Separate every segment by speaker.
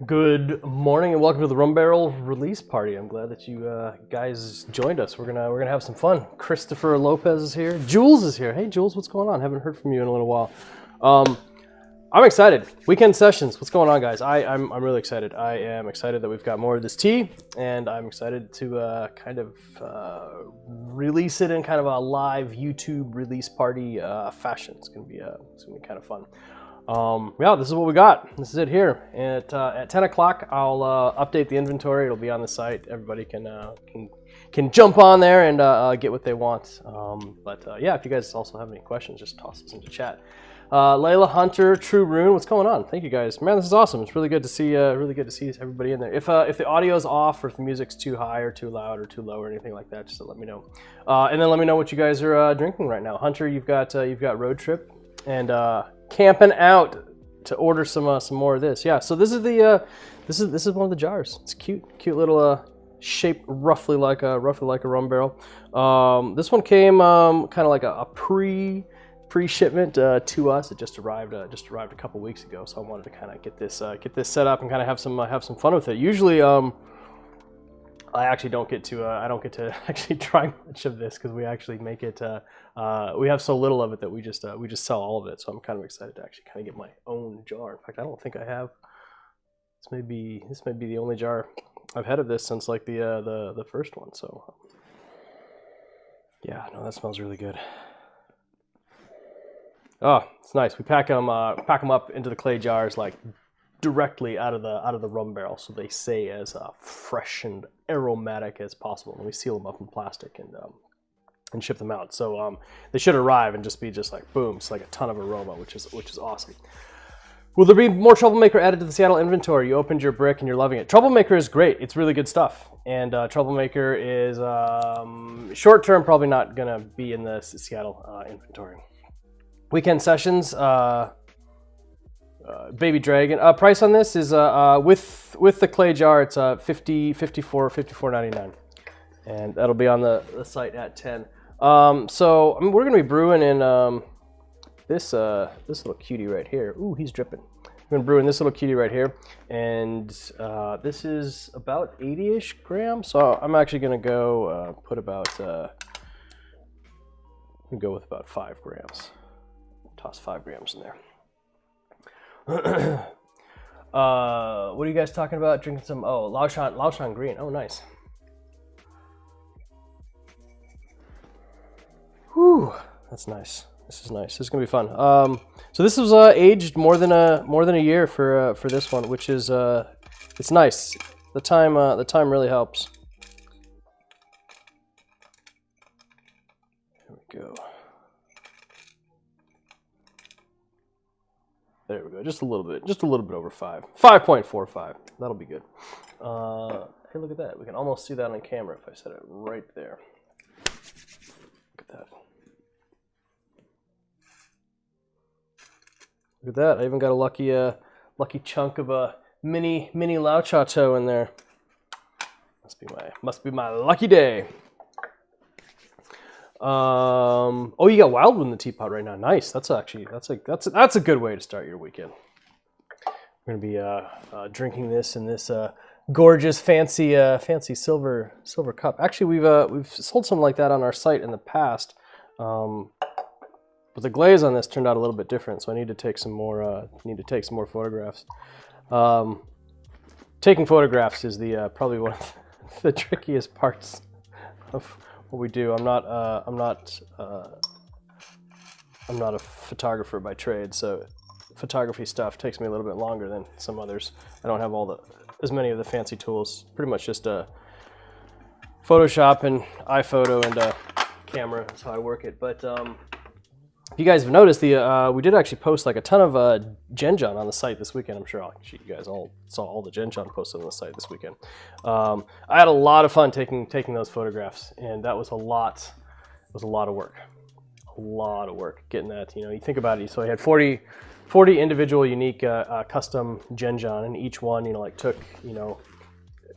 Speaker 1: Good morning and welcome to the Rum Barrel release party. I'm glad that you guys joined us. We're gonna have some fun. Christopher Lopez is here. Jules is here. Hey Jules, what's going on? Haven't heard from you in a little while. I'm excited. Weekend sessions. What's going on, guys? I'm really excited. I am excited that we've got more of this tea, and I'm excited to kind of release it in kind of a live YouTube release party fashion. It's gonna be kind of fun. Yeah, this is what we got. This is it here. At 10 o'clock, I'll update the inventory. It'll be on the site. Everybody can jump on there and get what they want. Yeah, if you guys also have any questions, just toss us into chat. Layla, Hunter, True Rune, what's going on? Thank you guys. Man, this is awesome. It's really good to see everybody in there. If the audio is off or if the music's too high or too loud or too low or anything like that, just let me know. And then let me know what you guys are drinking right now. Hunter, you've got Road Trip and camping out to order some more of this. Yeah, so this is the this is one of the jars. It's cute little shape, roughly like a rum barrel. This one came kind of like a pre-shipment to us. It just arrived a couple weeks ago, so I wanted to kind of get this set up and kind of have some fun with it. Usually I actually don't get to actually try much of this because we actually make it. We have so little of it that we just sell all of it. So I'm kind of excited to actually kind of get my own jar. In fact, I don't think I have. This may be the only jar I've had of this since like the first one. So yeah, no, that smells really good. Oh, it's nice. We pack them up into the clay jars like directly out of the rum barrel, so they stay as fresh and aromatic as possible. And we seal them up in plastic and ship them out. So they should arrive and just be like boom, it's like a ton of aroma, which is awesome. Will there be more Troublemaker added to the Seattle inventory? You opened your brick and you're loving it. Troublemaker is great. It's really good stuff. And Troublemaker is short term probably not gonna be in the Seattle inventory. Weekend sessions. Baby Dragon. Price on this is with the clay jar. It's $54.99, and that'll be on the site at 10. So I mean, we're gonna be brewing in this little cutie right here. Ooh, he's dripping. We're gonna brew in this little cutie right here, and this is about 80-ish grams. So I'm actually gonna go put about go with about 5 grams. Toss 5 grams in there. What are you guys talking about? Drinking some Laoshan green. Oh, nice. Whew, that's nice. This is nice. This is gonna be fun. So this was aged more than a year for this one, which is it's nice. The time really helps. There we go. There we go, just a little bit over 5. 5.45, that'll be good. Hey, look at that. We can almost see that on camera if I set it right there. Look at that. Look at that, I even got a lucky chunk of a mini Lao Chateau in there. Must be my lucky day. Oh, you got Wildwood in the teapot right now. Nice. That's a good way to start your weekend. We're gonna be drinking this in this gorgeous fancy silver cup. Actually, we've sold something like that on our site in the past, but the glaze on this turned out a little bit different. So I need to take some more photographs. Taking photographs is probably one of the trickiest parts of what we do. I'm not a photographer by trade, so photography stuff takes me a little bit longer than some others. I don't have as many of the fancy tools. Pretty much just Photoshop and iPhoto and camera. That's how I work it. But if you guys have noticed, we did actually post like a ton of Genjon on the site this weekend. I'm sure you guys all saw all the Genjon posted on the site this weekend. I had a lot of fun taking those photographs, and that was a lot. It was a lot of work. A lot of work getting that. You know, you think about it. So I had 40 individual unique custom Genjon, and each one, you know, like took, you know,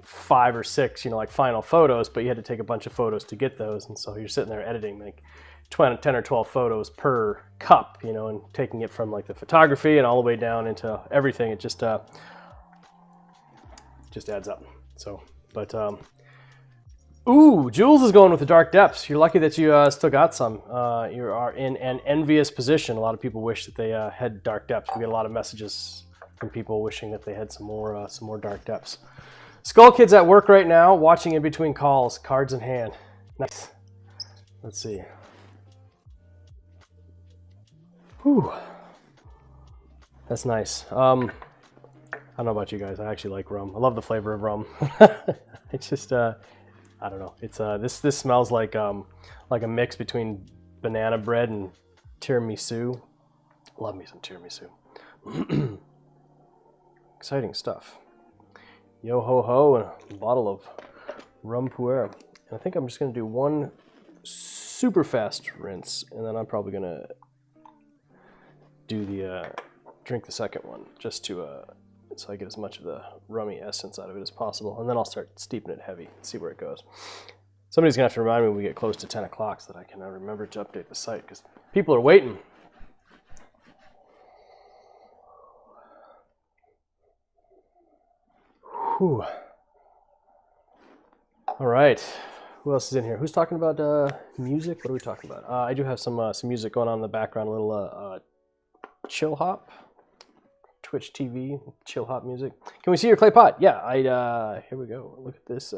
Speaker 1: 5 or 6, you know, like final photos, but you had to take a bunch of photos to get those, and so you're sitting there editing like 10 or 12 photos per cup, you know, and taking it from like the photography and all the way down into everything. It just just adds up. So, but ooh, Jules is going with the Dark Depths. You're lucky that you still got some. You are in an envious position. A lot of people wish that they had Dark Depths. We get a lot of messages from people wishing that they had some more Dark Depths. Skull Kid's at work right now, watching in between calls, cards in hand. Nice. Let's see. Whew. That's nice. I don't know about you guys. I actually like rum. I love the flavor of rum. It's just, I don't know. It's this smells like a mix between banana bread and tiramisu. Love me some tiramisu. Exciting stuff. Yo ho ho, and a bottle of rum pu'er. And I think I'm just gonna do one super fast rinse, and then I'm probably gonna do the drink the second one just to so I get as much of the rummy essence out of it as possible, and then I'll start steeping it heavy and see where it goes. Somebody's gonna have to remind me when we get close to 10 o'clock so that I can remember to update the site, because people are waiting. Whew. All right, who else is in here? Who's talking about music? What are we talking about? I do have some music going on in the background, a little chill hop, Twitch TV, chill hop music. Can we see your clay pot? Yeah, here we go. Look at this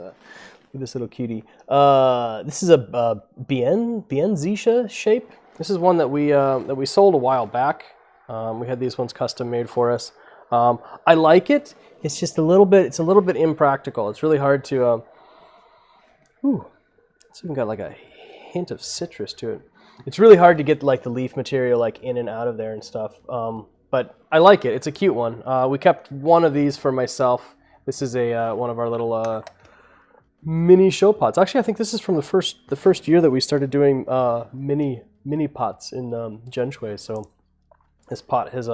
Speaker 1: little cutie. This is a Bienzisha shape. This is one that we sold a while back. We had these ones custom made for us. I like it. It's just a little bit impractical. It's really hard to, it's even got like a hint of citrus to it. It's really hard to get like the leaf material like in and out of there and stuff. But I like it. It's a cute one. We kept one of these for myself. This is one of our little mini show pots. Actually, I think this is from the first year that we started doing mini pots in Genjon. So this pot has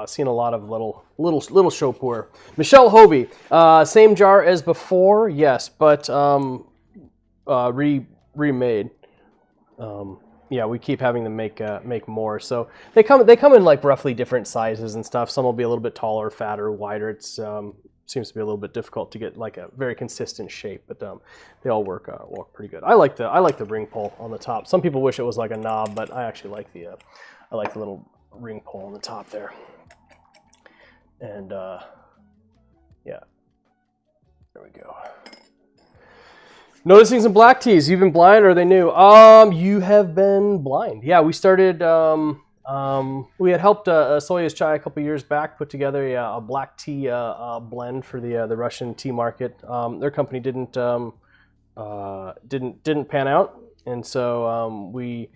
Speaker 1: seen a lot of little show pour. Michelle Hovey, same jar as before, yes, but remade. Yeah, we keep having them make more. So they come in like roughly different sizes and stuff. Some will be a little bit taller, fatter, wider. It's seems to be a little bit difficult to get like a very consistent shape, but they all work pretty good. I like the ring pull on the top. Some people wish it was like a knob, but I actually like the little ring pull on the top there. And yeah, there we go. Noticing some black teas. You've been blind, or are they new? You have been blind. Yeah, we started. We had helped Soya's Chai a couple years back put together a black tea blend for the Russian tea market. Their company didn't pan out, and so we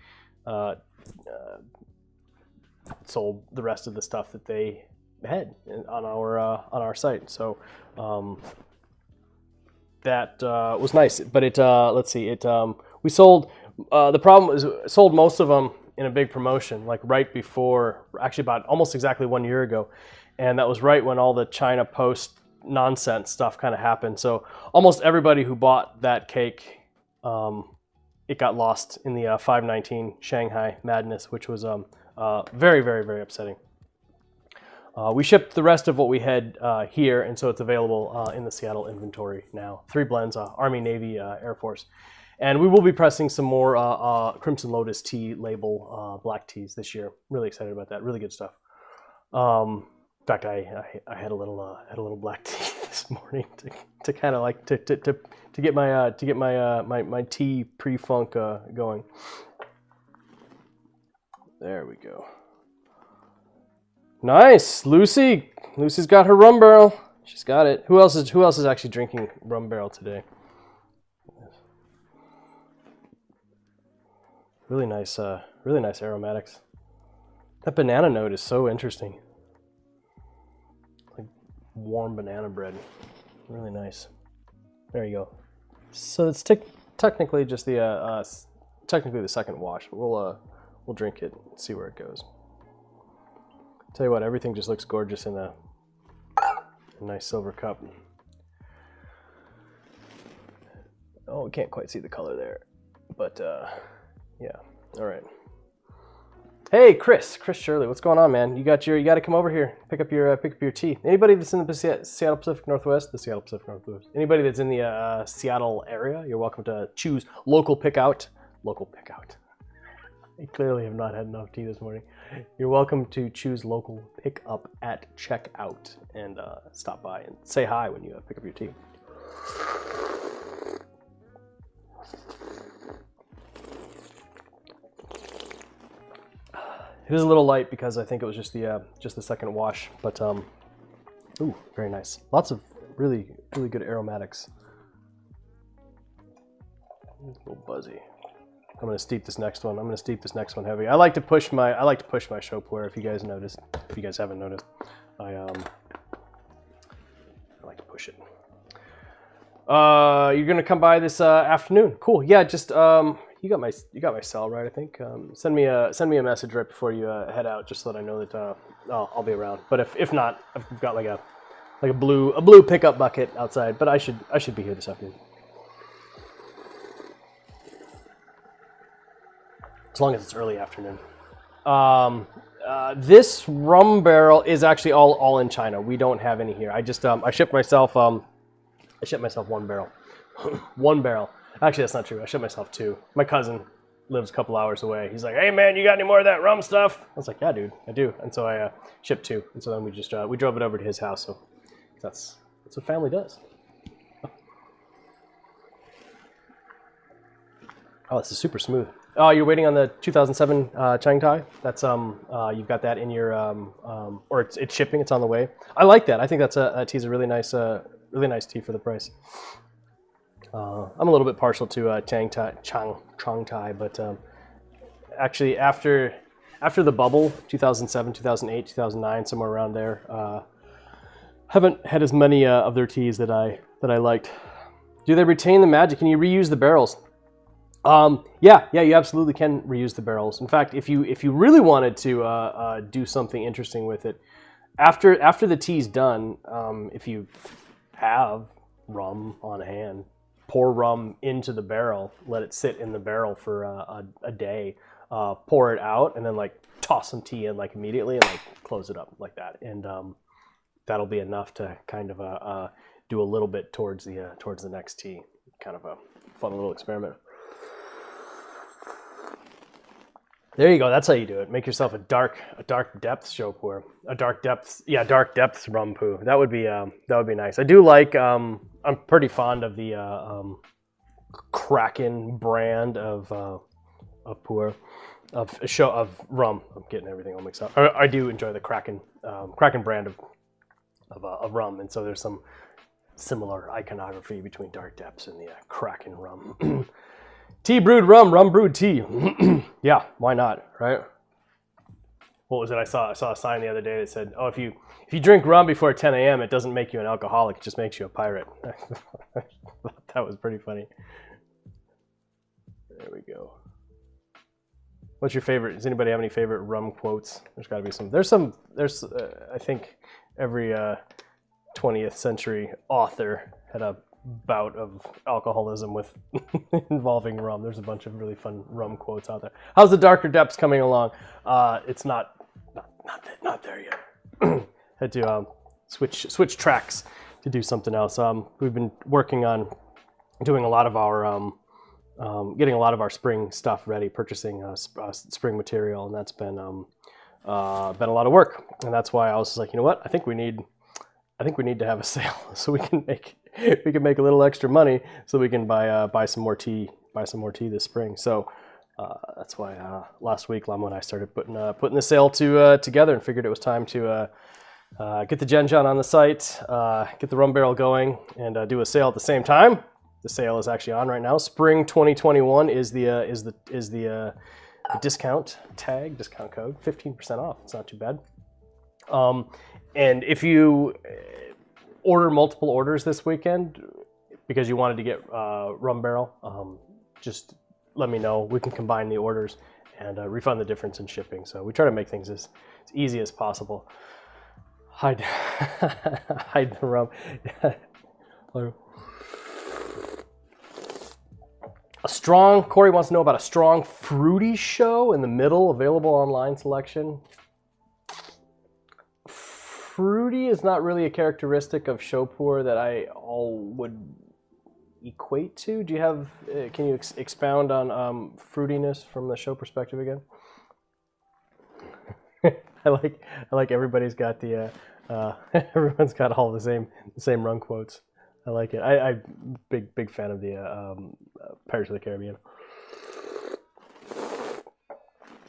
Speaker 1: sold the rest of the stuff that they had on our site. So. That was nice, but it let's see, it we sold. The problem was sold most of them in a big promotion, like right before, actually about almost exactly 1 year ago, and that was right when all the China Post nonsense stuff kind of happened. So almost everybody who bought that cake, it got lost in the 519 Shanghai madness, which was very, very, very upsetting. We shipped the rest of what we had here, and so it's available in the Seattle inventory now. 3 blends, Army, Navy, Air Force. And we will be pressing some more Crimson Lotus tea label black teas this year. Really excited about that. Really good stuff. In fact, I had a little black tea this morning to kind of like to get my tea pre-funk going. There we go. Nice, Lucy. Lucy's got her rum barrel. She's got it. Who else is actually drinking rum barrel today? Really nice aromatics. That banana note is so interesting. Like warm banana bread. Really nice. There you go. So it's technically just the second wash. But we'll drink it and see where it goes. Tell you what, everything just looks gorgeous in a nice silver cup. Oh, we can't quite see the color there, but yeah. All right. Hey, Chris Shirley, what's going on, man? You got to come over here, pick up your tea. Anybody that's in the Seattle Pacific Northwest, anybody that's in the Seattle area, you're welcome to choose local pickout. I clearly have not had enough tea this morning. You're welcome to choose local pickup at checkout and stop by and say hi when you pick up your tea. It is a little light because I think it was just the second wash, but ooh, very nice. Lots of really good aromatics. A little buzzy. I'm gonna steep this next one. Heavy. I like to push my show pour. If you guys haven't noticed, I like to push it. You're gonna come by this afternoon. Cool. Yeah, just you got my cell, right? I think. Send me a message right before you head out, just so that I know that I'll be around. But if not, I've got like a blue pickup bucket outside. But I should be here this afternoon. As long as it's early afternoon. This rum barrel is actually all in China. We don't have any here. I just I shipped myself one barrel. One barrel. Actually, that's not true. I shipped myself two. My cousin lives a couple hours away. He's like, "Hey man, you got any more of that rum stuff?" I was like, "Yeah, dude, I do." And so I shipped two. And so then we just we drove it over to his house. So that's what family does. Oh, this is super smooth. Oh, you're waiting on the 2007 Chang Tai. That's you've got that in your or it's shipping. It's on the way. I like that. I think that's a tea's a really nice tea for the price. I'm a little bit partial to Chang Tai, but actually after the bubble, 2007, 2008, 2009, somewhere around there, haven't had as many of their teas that I liked. Do they retain the magic? Can you reuse the barrels? Yeah, you absolutely can reuse the barrels. In fact, if you really wanted to do something interesting with it, after the tea's done, if you have rum on hand, pour rum into the barrel, let it sit in the barrel for a day, pour it out, and then like toss some tea in like immediately and like close it up like that, and that'll be enough to kind of do a little bit towards the next tea. Kind of a fun little experiment. There you go. That's how you do it. Make yourself a dark depth show pour, a dark depth rum pu. That would be nice. I do like. I'm pretty fond of the Kraken brand of pu'er, of rum. I'm getting everything all mixed up. I do enjoy the Kraken brand of rum, and so there's some similar iconography between dark depths and the Kraken rum. Tea brewed rum brewed tea. Yeah, why not, right? What was it? I saw a sign the other day that said, "Oh, if you drink rum before 10 a.m., it doesn't make you an alcoholic; it just makes you a pirate." That was pretty funny. There we go. What's your favorite? Does anybody have any favorite rum quotes? There's got to be some. There's I think every 20th century author had a bout of alcoholism with involving rum. There's a bunch of really fun rum quotes out there. How's the darker depths coming along? It's not there yet. Had to switch tracks to do something else. We've been working on doing a lot of our getting a lot of our spring stuff ready, purchasing spring material, and that's been a lot of work. And that's why I was like, you know what? I think we need to have a sale so we can make a little extra money so we can buy some more tea this spring. So that's why last week Lamo and I started putting the sale together and figured it was time to get the Genjon on the site, get the rum barrel going, and do a sale at the same time. The sale is actually on right now. Spring 2021 is the discount code, 15% off. It's not too bad. And if you order multiple orders this weekend because you wanted to get rum barrel, just let me know. We can combine the orders and refund the difference in shipping. So we try to make things as easy as possible. Hide the rum. A strong, Corey wants to know about a strong fruity show in the middle, available online selection. Fruity is not really a characteristic of show pu'er that I would equate to. Do you have, can you expound on fruitiness from the show perspective again? I like everybody's got the, everyone's got all the same run quotes. I like it. I'm big fan of the Pirates of the Caribbean.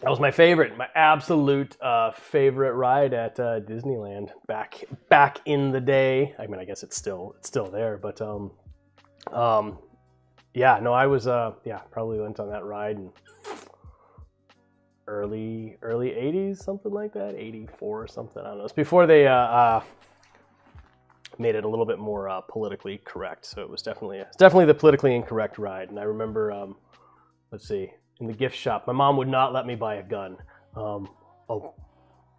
Speaker 1: That was my favorite, my absolute favorite ride at Disneyland back in the day. I mean, I guess it's still there, but yeah, no, I was probably went on that ride in early 80s, something like that, 84 or something. I don't know. It's before they made it a little bit more politically correct. So it was definitely the politically incorrect ride. And I remember, let's see, in the gift shop, my mom would not let me buy a gun, a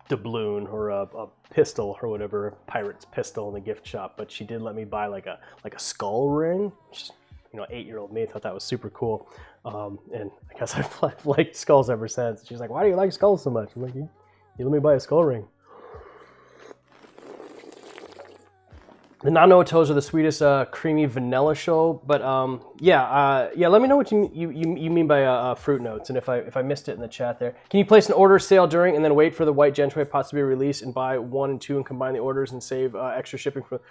Speaker 1: doubloon or a pistol or whatever, a pirate's pistol in the gift shop. But she did let me buy like a skull ring. Which, 8-year-old me thought that was super cool. And I guess I've liked skulls ever since. She's like, "Why do you like skulls so much?" I'm like, "You let me buy a skull ring." The Nano Toes are the sweetest creamy vanilla show, but yeah. Let me know what you mean by fruit notes, and if I missed it in the chat there. Can you place an order sale during and then wait for the white Genshui pots to be released and buy 1 and 2 and combine the orders and save extra shipping for?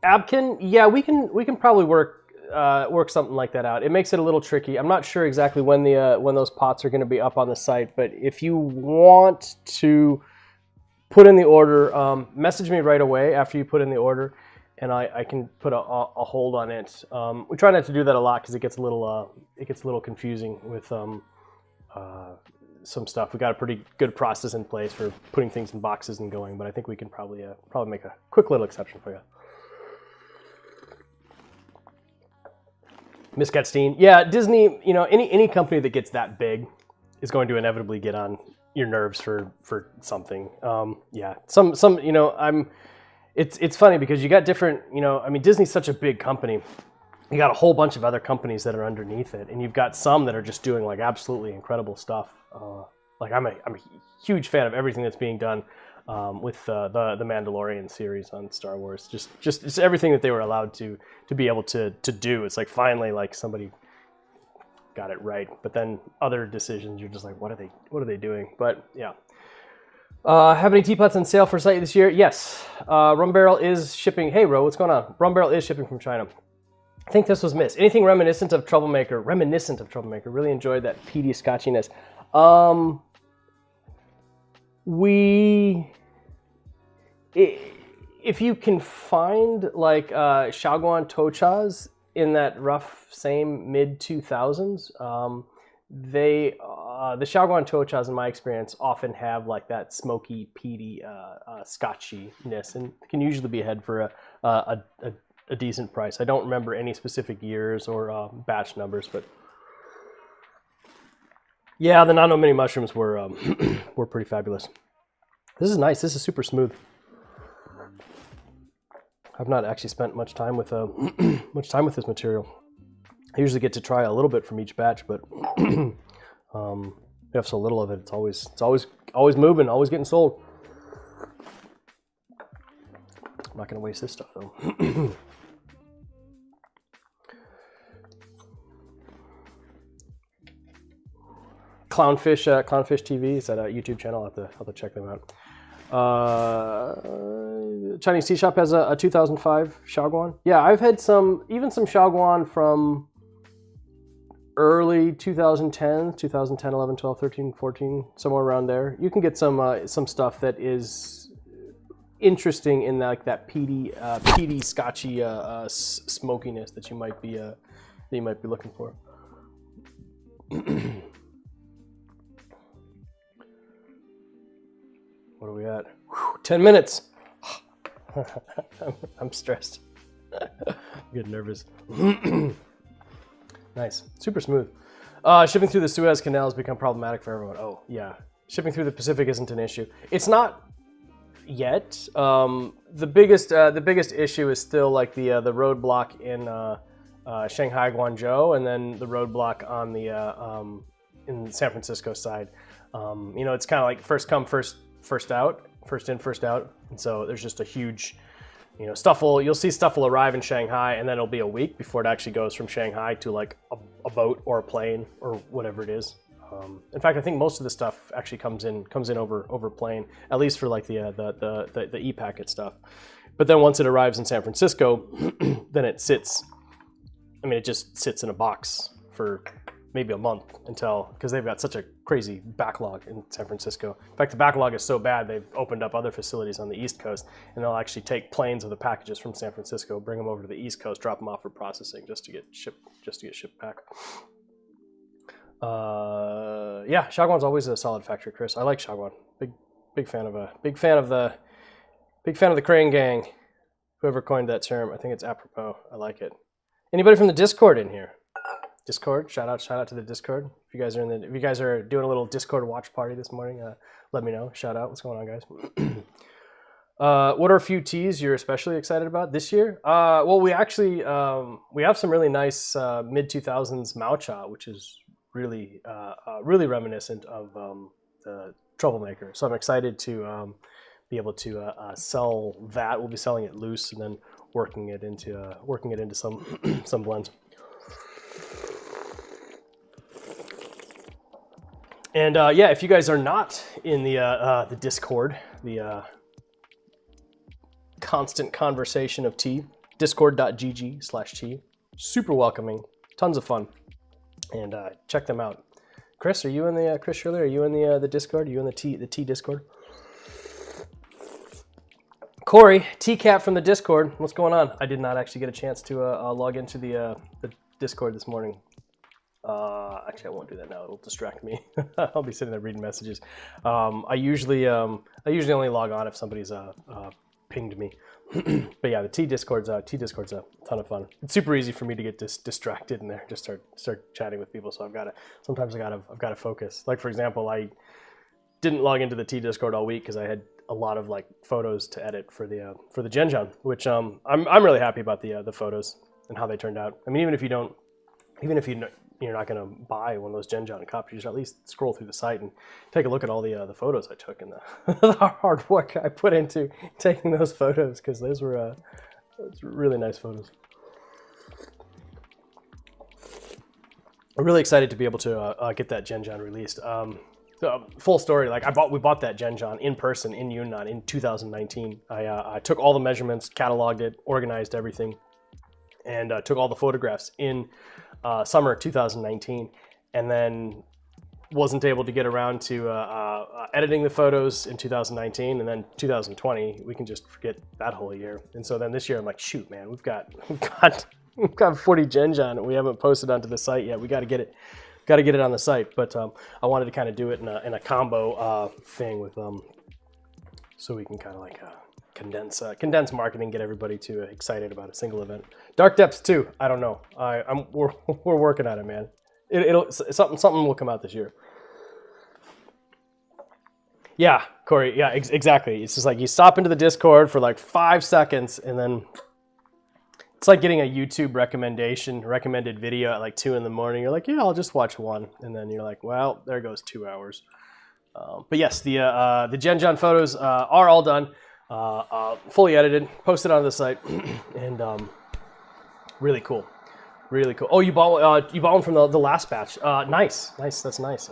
Speaker 1: Abkin, yeah, we can probably work something like that out. It makes it a little tricky. I'm not sure exactly when those pots are going to be up on the site, but if you want to put in the order, message me right away after you put in the order, and I can put a hold on it. We try not to do that a lot because it gets a little confusing with some stuff. We got a pretty good process in place for putting things in boxes and going, but I think we can probably make a quick little exception for you. Miss Gatstein, yeah, Disney. Any company that gets that big is going to inevitably get on your nerves for something. Yeah, some it's funny because you got different, I mean, Disney's such a big company. You got a whole bunch of other companies that are underneath it, and you've got some that are just doing like absolutely incredible stuff. Like I'm a huge fan of everything that's being done with the Mandalorian series on Star Wars. Just it's everything that they were allowed to be able to do. It's like finally like somebody got it right, but then other decisions you're just like, what are they doing? But yeah. Have any teapots on sale for site this year? Yes. Rum Barrel is shipping. Hey Ro, what's going on? Rum Barrel is shipping from China. I think this was missed. Anything reminiscent of Troublemaker? Really enjoyed that peaty scotchiness. If you can find like Shaoguan Tochas in that rough same mid 2000s, the Shaoguan Tochas, in my experience, often have like that smoky, peaty, scotchiness, and can usually be ahead for a decent price. I don't remember any specific years or batch numbers, but yeah, the Nano Mini mushrooms were were pretty fabulous. This is nice. This is super smooth. I've not actually spent much time with this material. I usually get to try a little bit from each batch, but we have so little of it. It's always moving, always getting sold. I'm not going to waste this stuff though. Clownfish TV is that a YouTube channel? I'll have to check them out. Chinese Tea Shop has a 2005 Shaoguan. Yeah, I've had some Shaoguan from early 2010, 11, 12, 13, 14, somewhere around there. You can get some stuff that is interesting in that peaty, scotchy smokiness that you might be looking for. What are we at? 10 minutes. I'm stressed. I'm getting nervous. Nice. Super smooth. Shipping through the Suez Canal has become problematic for everyone. Oh, yeah. Shipping through the Pacific isn't an issue. It's not yet. The biggest issue is still like the roadblock Shanghai, Guangzhou, and then the roadblock on the in the San Francisco side. You know, it's kind of like first come, first out, first in, first out. And so there's just a huge, you know, you'll see stuff will arrive in Shanghai, and then it'll be a week before it actually goes from Shanghai to like a boat or a plane or whatever it is. In fact, I think most of the stuff actually comes in over plane, at least for like the e-packet stuff. But then once it arrives in San Francisco, then it sits. I mean, it just sits in a box for maybe a month because they've got such a crazy backlog in San Francisco. In fact, the backlog is so bad they've opened up other facilities on the East Coast, and they'll actually take planes of the packages from San Francisco, bring them over to the East Coast, drop them off for processing, just to get shipped back. Yeah, Shagwan's always a solid factory, Chris. I like Shagwan. Big fan of the crane gang. Whoever coined that term, I think it's apropos. I like it. Anybody from the Discord in here? Discord, shout out to the Discord. If you guys are doing a little Discord watch party this morning, let me know. Shout out. What's going on, guys? What are a few teas you're especially excited about this year? Well, we actually we have some really nice mid 2000s Mao-cha, which is really reminiscent of the Troublemaker. So I'm excited to be able to sell that. We'll be selling it loose and then working it into some some blends. And yeah, if you guys are not in the Discord, the constant conversation of tea, discord.gg/tea, super welcoming, tons of fun, and check them out. Chris, are you in the Chris Shirley? Are you in the Discord? Are you in the tea Discord? Corey, TCAP from the Discord. What's going on? I did not actually get a chance to log into the Discord this morning. Actually, I won't do that now. It'll distract me. I'll be sitting there reading messages. I usually only log on if somebody's pinged me. But yeah, the T Discord's a ton of fun. It's super easy for me to get distracted in there. Just start chatting with people. So I've got to focus. Like for example, I didn't log into the T Discord all week because I had a lot of like photos to edit for the Genjon, which I'm really happy about the photos and how they turned out. I mean, even if you're not going to buy one of those Genjon copies, you should at least scroll through the site and take a look at all the photos I took and the hard work I put into taking those photos, because those were really nice photos. I'm really excited to be able to get that Genjon released. Full story, like we bought that Genjon in person in Yunnan in 2019. I took all the measurements, cataloged it, organized everything, and took all the photographs in summer 2019, and then wasn't able to get around to editing the photos in 2019, and then 2020 we can just forget that whole year. And so then this year I'm like, shoot, man, we've got 40 Genjon and we haven't posted onto the site yet. We got to get it on the site. But I wanted to kind of do it in a combo thing with so we can kind of like condense marketing, get everybody too excited about a single event. Dark Depths 2, I don't know. We're working on it, man. Something will come out this year. Yeah, Corey. Yeah, exactly. It's just like you stop into the Discord for like 5 seconds, and then it's like getting a YouTube recommended video at like 2 in the morning. You're like, yeah, I'll just watch one, and then you're like, well, there goes 2 hours. But yes, the Genjon photos are all done. Fully edited, posted on the site, and really cool. Oh, you bought one from the last batch. Nice. That's nice.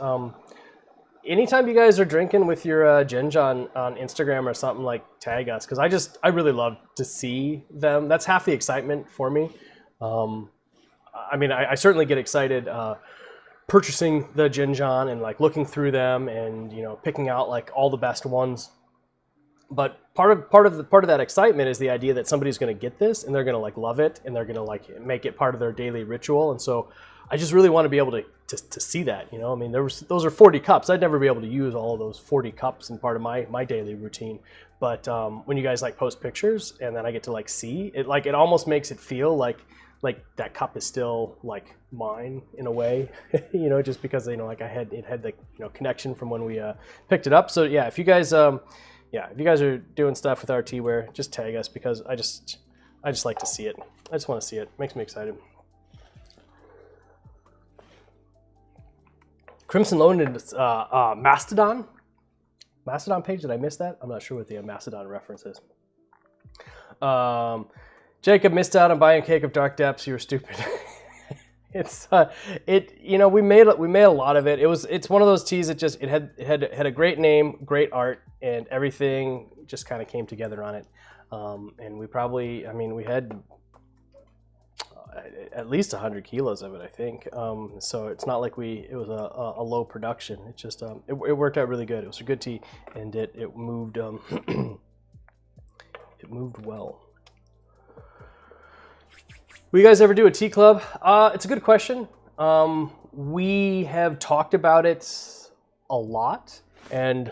Speaker 1: Anytime you guys are drinking with your Genjon on Instagram or something, like tag us, because I really love to see them. That's half the excitement for me. I mean, I certainly get excited purchasing the Genjon and like looking through them and picking out like all the best ones. But part of that excitement is the idea that somebody's going to get this and they're going to like love it and they're going to like make it part of their daily ritual. And so I just really want to be able to see that. I mean, those are 40 cups. I'd never be able to use all of those 40 cups in part of my daily routine. But when you guys like post pictures and then I get to like see it, like it almost makes it feel like that cup is still like mine in a way, just because like it had the connection from when we picked it up. So yeah, if you guys if you guys are doing stuff with our teaware, just tag us, because I just like to see it. I just want to see it. Makes me excited. Crimson Lotus Mastodon page. Did I miss that? I'm not sure what the Mastodon reference is. Jacob missed out on buying Cake of Dark Depths. You were stupid. It's you know, we made a lot of it. It's one of those teas that just it had a great name, great art, and everything just kind of came together on it. And we probably, I mean, we had at least 100 kilos of it, I think. So it's not like it was a low production. It just it worked out really good. It was a good tea, and it moved it moved well. Will you guys ever do a tea club? It's a good question. We have talked about it a lot, and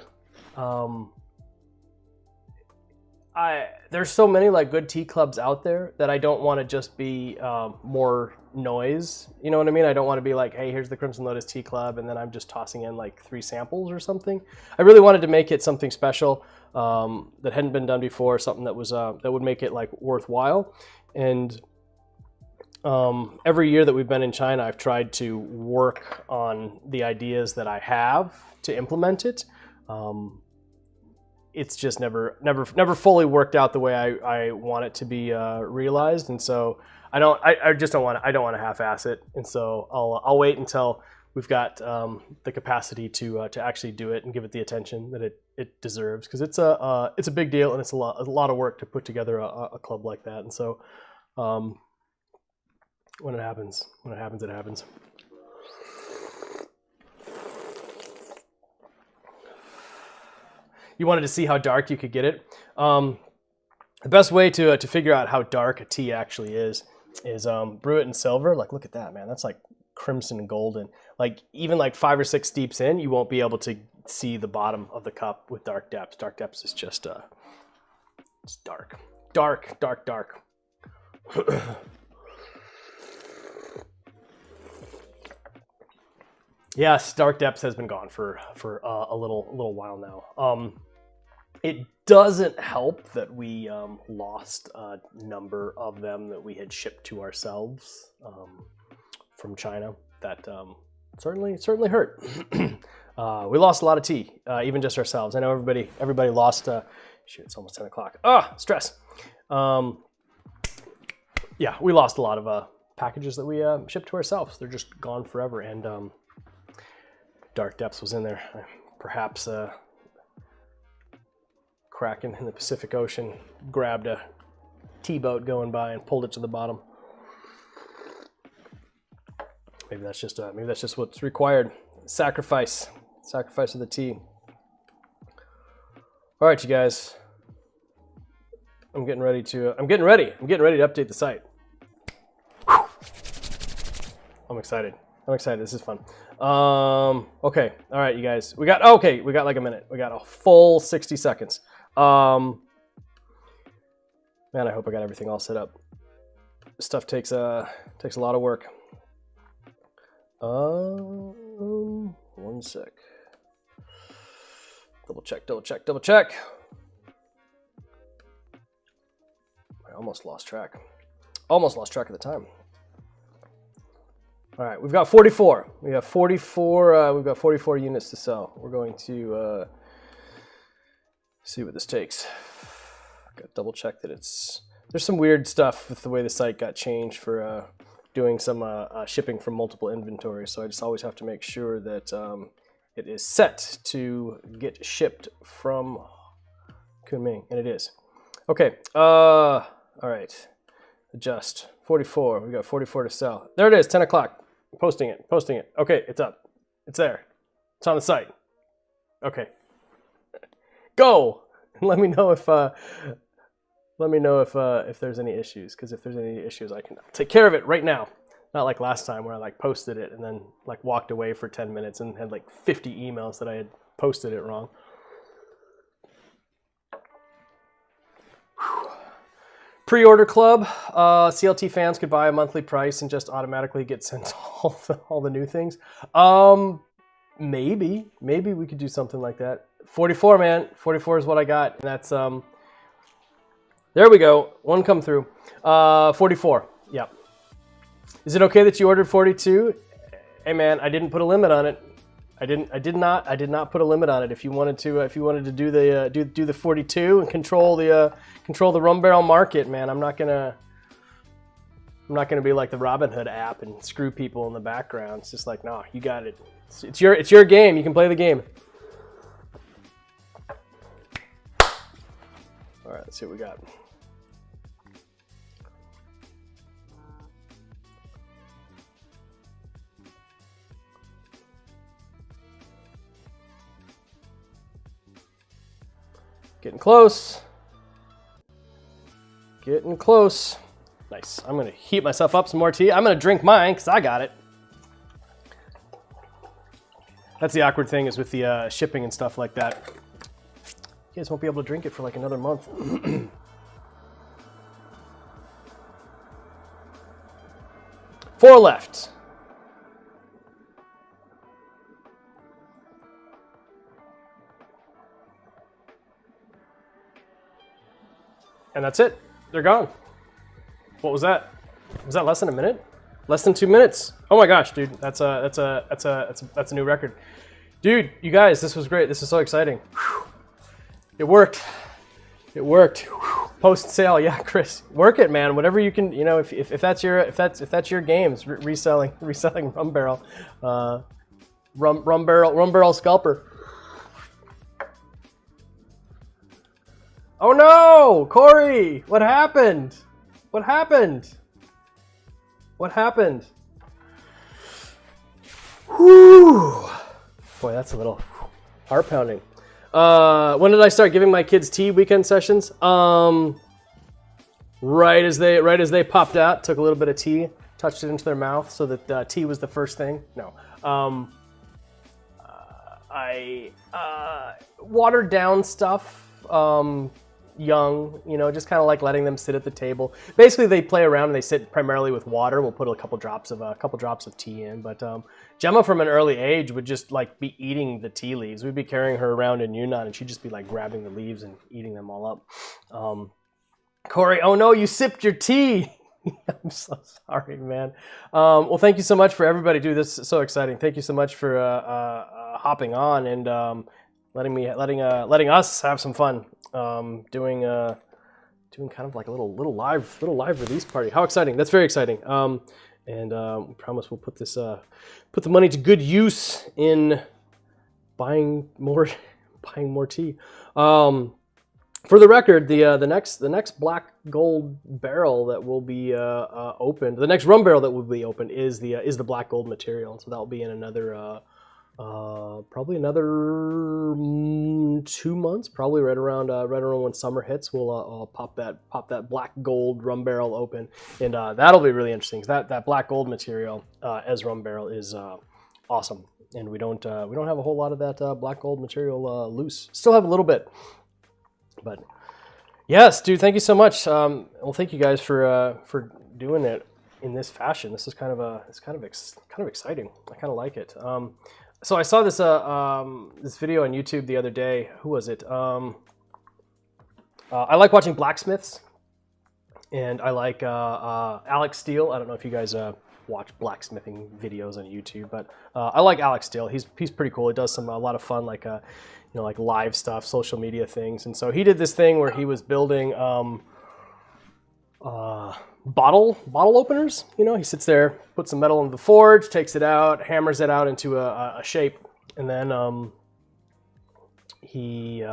Speaker 1: there's so many like good tea clubs out there that I don't want to just be more noise. You know what I mean? I don't want to be like, hey, here's the Crimson Lotus Tea Club, and then I'm just tossing in like 3 samples or something. I really wanted to make it something special that hadn't been done before, something that was that would make it like worthwhile. And every year that we've been in China, I've tried to work on the ideas that I have to implement it. It's just never fully worked out the way I want it to be realized, and so I don't want to half-ass it, and so I'll wait until we've got the capacity to actually do it and give it the attention that it deserves, because it's a big deal, and it's a lot of work to put together a club like that, and so. When it happens, it happens. You wanted to see how dark you could get it. The best way to figure out how dark a tea actually is brew it in silver. Like, look at that, man. That's like crimson and golden. Like, even like 5 or 6 steeps in, you won't be able to see the bottom of the cup with dark depths. Dark depths is just it's dark. Dark. Yes, Dark Depths has been gone for a little while now. It doesn't help that we lost a number of them that we had shipped to ourselves from China. That certainly hurt. We lost a lot of tea, even just ourselves. I know everybody lost. Shoot, it's almost 10 o'clock. Stress. Yeah, we lost a lot of packages that we shipped to ourselves. They're just gone forever, and Dark Depths was in there. Perhaps Kraken in the Pacific Ocean grabbed a T-boat going by and pulled it to the bottom. Maybe that's just what's required. Sacrifice of the tea. All right, you guys. I'm getting ready to update the site. Whew. I'm excited. This is fun. Okay. All right, you guys. We got like a minute. We got a full 60 seconds. Man, I hope I got everything all set up. This stuff takes a lot of work. 1 sec. Double check. I almost lost track of the time. All right, we've got 44. We've got 44 units to sell. We're going to see what this takes. Got to double check that there's some weird stuff with the way the site got changed for doing some shipping from multiple inventories. So I just always have to make sure that it is set to get shipped from Kunming, and it is. Okay, all right, adjust. 44, we got 44 to sell. There it is, 10 o'clock. Posting it. Okay, it's up. It's there. It's on the site. Okay. Go! Let me know if there's any issues, because if there's any issues, I can take care of it right now. Not like last time where I like posted it and then like walked away for 10 minutes and had like 50 emails that I had posted it wrong. Pre-order club, CLT fans could buy a monthly price and just automatically get sent all the new things. Maybe we could do something like that. 44, man, 44 is what I got, and that's there we go. One come through. 44. Yep. Is it okay that you ordered 42? Hey man, I didn't put a limit on it. I did not put a limit on it. If you wanted to do the 42 and control the rum barrel market, man, I'm not gonna be like the Robin Hood app and screw people in the background. It's just like, no, you got it. It's your game. You can play the game. All right, let's see what we got. Getting close. Getting close. Nice. I'm going to heat myself up some more tea. I'm going to drink mine because I got it. That's the awkward thing is with the shipping and stuff like that. You guys won't be able to drink it for like another month. 4 left. And that's it. They're gone. What was that? Was that less than a minute? Less than 2 minutes. Oh my gosh, dude. That's a new record. Dude, you guys, this was great. This is so exciting. Whew. It worked. It worked. Post sale, yeah, Chris. Work it, man. Whatever you can, you know, if that's your games, reselling rum barrel, rum barrel scalper. Oh no, Corey! What happened? What happened? What happened? Whew. Boy, that's a little heart pounding. When did I start giving my kids tea weekend sessions? Right as they popped out, took a little bit of tea, touched it into their mouth so that tea was the first thing. No. I watered down stuff. Young, you know, just kind of like letting them sit at the table. Basically, they play around and they sit primarily with water. We'll put a couple drops of tea in. But Gemma, from an early age, would just like be eating the tea leaves. We'd be carrying her around in Yunnan, and she'd just be like grabbing the leaves and eating them all up. Corey, oh no, you sipped your tea. I'm so sorry, man. Well, thank you so much for everybody. Dude, this is so exciting. Thank you so much for hopping on and letting us have some fun. Doing kind of like a little live release party. How exciting! That's very exciting. We promise we'll put the money to good use in buying more tea. For the record, the next black gold barrel that will be opened, the next rum barrel that will be opened is the black gold material. So that will be in another. Probably another 2 months, probably right around when summer hits, we'll pop that black gold rum barrel open, and that'll be really interesting. That black gold material as rum barrel is awesome, and we don't have a whole lot of that black gold material loose. Still have a little bit, but yes, dude, thank you so much. Well, thank you guys for doing it in this fashion. This is kind of exciting. I kind of like it. So I saw this this video on YouTube the other day. Who was it? I like watching blacksmiths, and I like Alex Steele. I don't know if you guys watch blacksmithing videos on YouTube, but I like Alex Steele. He's pretty cool. He does a lot of fun like live stuff, social media things. And so he did this thing where he was building bottle openers. You know, he sits there, puts some metal into the forge, takes it out, hammers it out into a shape, and then he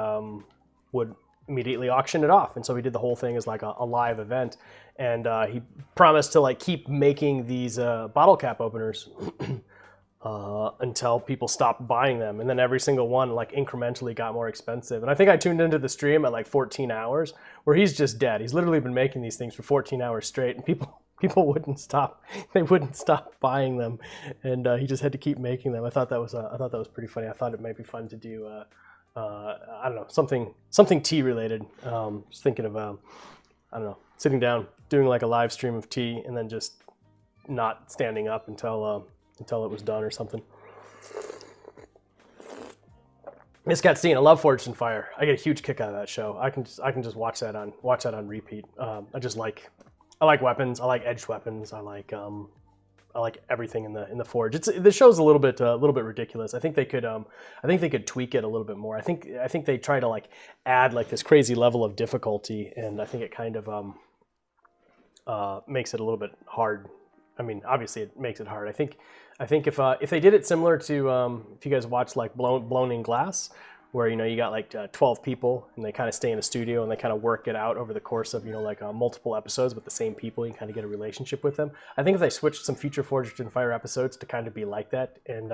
Speaker 1: would immediately auction it off. And so he did the whole thing as like a live event, and he promised to like keep making these bottle cap openers until people stopped buying them, and then every single one like incrementally got more expensive. And I think I tuned into the stream at like 14 hours where he's just dead. He's literally been making these things for 14 hours straight, and people wouldn't stop. They wouldn't stop buying them, and he just had to keep making them. I thought that was pretty funny. I thought it might be fun to do I don't know, something tea related. Just thinking of I don't know, sitting down doing like a live stream of tea and then just not standing up until it was done or something. Miss Catstein, I love Forged in Fire. I get a huge kick out of that show. I can just watch that on repeat. I like weapons. I like edged weapons. I everything in the forge. The show's a little bit ridiculous. I think they could tweak it a little bit more. I think they try to like add like this crazy level of difficulty, and I think it kind of makes it a little bit hard. I mean, obviously it makes it hard. I think if they did it similar to if you guys watch like Blown in Glass, where you got like 12 people and they kind of stay in a studio and they kind of work it out over the course of multiple episodes with the same people. You kind of get a relationship with them. I think if they switched some future Forged in Fire episodes to kind of be like that and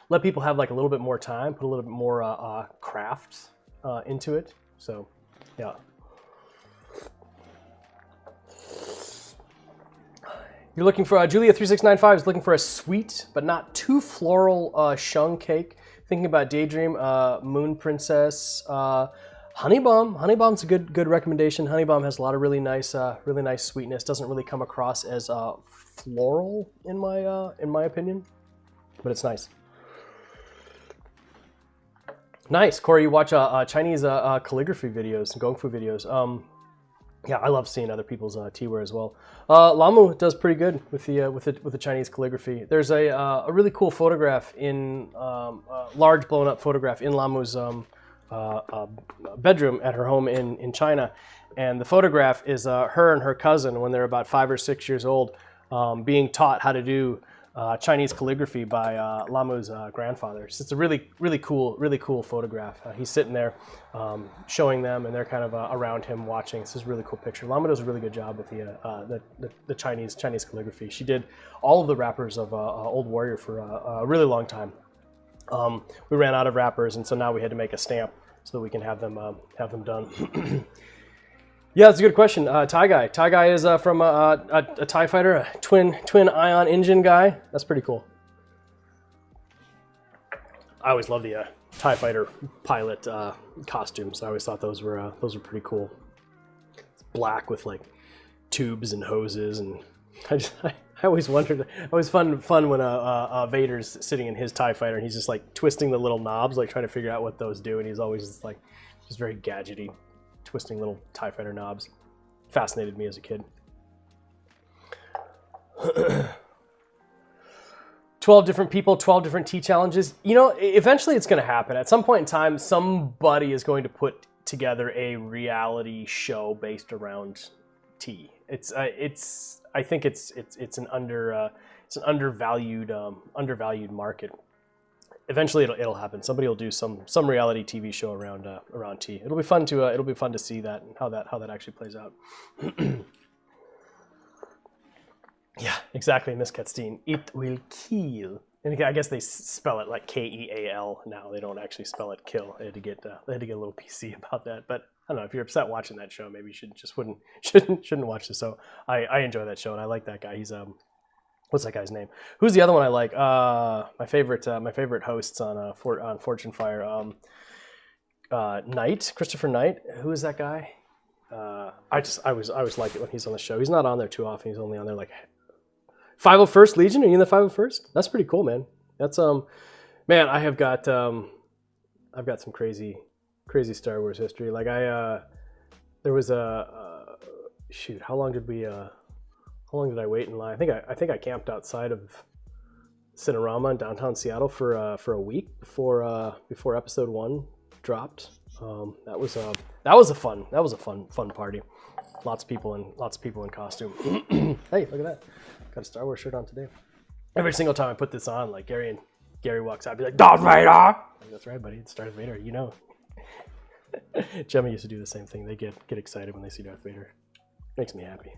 Speaker 1: let people have like a little bit more time, put a little bit more craft into it. So yeah. You're looking for Julia3695 is looking for a sweet but not too floral shung cake. Thinking about Daydream, Moon Princess, Honey Bomb. Honey Bomb's a good recommendation. Honey Bomb has a lot of really nice sweetness. Doesn't really come across as floral in my opinion, but it's nice. Nice, Corey. You watch Chinese calligraphy videos and Gongfu videos. Yeah, I love seeing other people's tea-ware as well. Lamu does pretty good with the Chinese calligraphy. There's a really cool photograph in large blown up photograph in Lamu's bedroom at her home in China, and the photograph is her and her cousin when they're about 5 or 6 years old, being taught how to do Chinese calligraphy by Lamu's grandfather. So it's a really cool photograph. He's sitting there showing them, and they're kind of around him watching. This is a really cool picture. Lamu does a really good job with the Chinese calligraphy. She did all of the wrappers of Old Warrior for a really long time. We ran out of wrappers, and so now we had to make a stamp so that we can have them done. Yeah, that's a good question. TIE Guy is from a TIE fighter, a twin ion engine guy. That's pretty cool. I always love the TIE fighter pilot costumes. I always thought those were pretty cool. It's black with like tubes and hoses, and I always wondered. It was fun when Vader's sitting in his TIE fighter and he's just like twisting the little knobs, like trying to figure out what those do, and he's always just very gadgety. Twisting little TIE fighter knobs. Fascinated me as a kid. 12 different people, 12 different tea challenges. Eventually it's going to happen. At some point in time, somebody is going to put together a reality show based around tea. I think it's an undervalued market. Eventually it'll happen. Somebody will do some reality TV show around tea. It'll be fun to see that and how that actually plays out. Yeah, exactly, Miss Katstein. It will kill. And I guess they spell it like Keal now. They don't actually spell it kill. They had to get a little PC about that. But I don't know, if you're upset watching that show, maybe you shouldn't watch the show. I enjoy that show and I like that guy. He's what's that guy's name? Who's the other one I like? My favorite hosts on Fortune Fire. Knight, Christopher Knight. Who is that guy? I always like it when he's on the show. He's not on there too often. He's only on there like 501st Legion. Are you in the 501st? That's pretty cool, man. That's man. I've got some crazy Star Wars history. Like there was shoot. How long did I wait in line? I think I camped outside of Cinerama in downtown Seattle for a week before episode 1 dropped. That was a fun party. Lots of people in costume. Hey, look at that! Got a Star Wars shirt on today. Every single time I put this on, like Gary walks out, I'd be like, Darth Vader! Like, that's right, buddy. It's Darth Vader. You know. Gemma used to do the same thing. They get excited when they see Darth Vader. Makes me happy.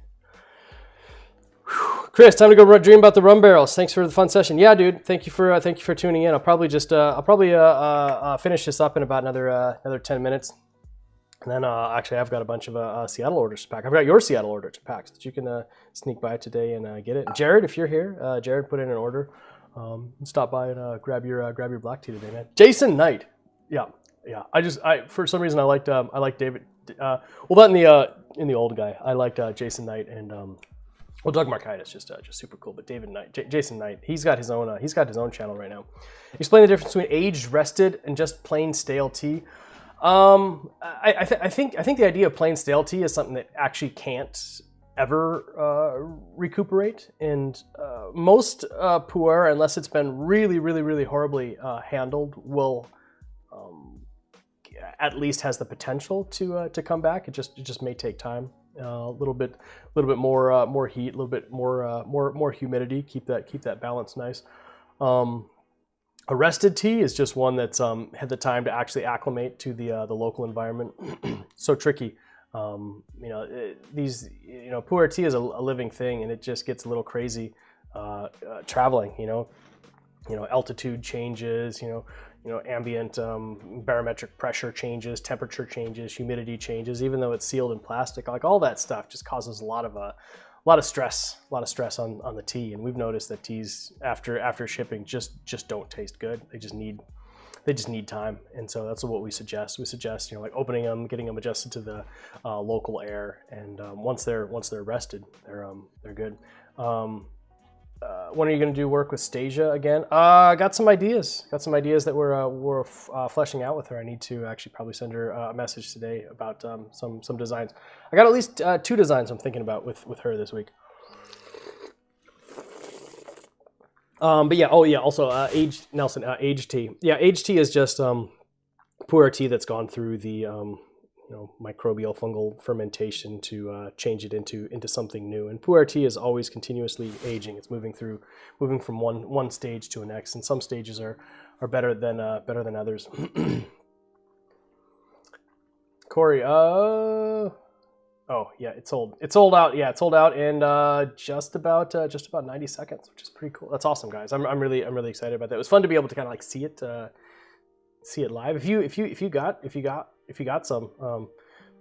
Speaker 1: Chris, time to go dream about the rum barrels. Thanks for the fun session. Yeah, dude. Thank you for tuning in. I'll probably finish this up in about another 10 minutes. And then actually I've got a bunch of Seattle orders to pack. I've got your Seattle order to pack so that you can sneak by today and get it. Jared, if you're here, Jared put in an order. Stop by and grab your black tea today, man. Jason Knight. Yeah. I for some reason I liked David. Well, not in the old guy. I liked Jason Knight and well, Doug Markitis just super cool, but David Knight, Jason Knight, he's got his own channel right now. Explain the difference between aged, rested, and just plain stale tea. I think the idea of plain stale tea is something that actually can't ever recuperate, and most pu'er, unless it's been really horribly handled, will at least has the potential to come back. It just may take time. A little bit more heat, a little bit more humidity. Keep that balance nice. Arrested tea is just one that's had the time to actually acclimate to the local environment. So tricky. Pu'er tea is a living thing, and it just gets a little crazy traveling. Altitude changes. Ambient barometric pressure changes, temperature changes, humidity changes. Even though it's sealed in plastic, like all that stuff just causes a lot of stress on the tea. And we've noticed that teas after shipping just don't taste good. They just need time. And so that's what we suggest. We suggest like opening them, getting them adjusted to the local air, and once they're rested, they're good. When are you going to do work with Stasia again? Got some ideas that we're fleshing out with her. I need to actually probably send her a message today about some designs. I got at least 2 designs I'm thinking about with her this week. But yeah, also aged tea. Yeah, aged tea is just pu'er tea that's gone through the microbial fungal fermentation to change it into something new. And pu'er tea is always continuously aging. It's moving from one stage to the next, and some stages are better than others. Corey, oh yeah, it's sold out. Yeah, it's sold out in just about 90 seconds, which is pretty cool. That's awesome, guys. I'm really excited about that. It was fun to be able to kind of like see it live. If you got some,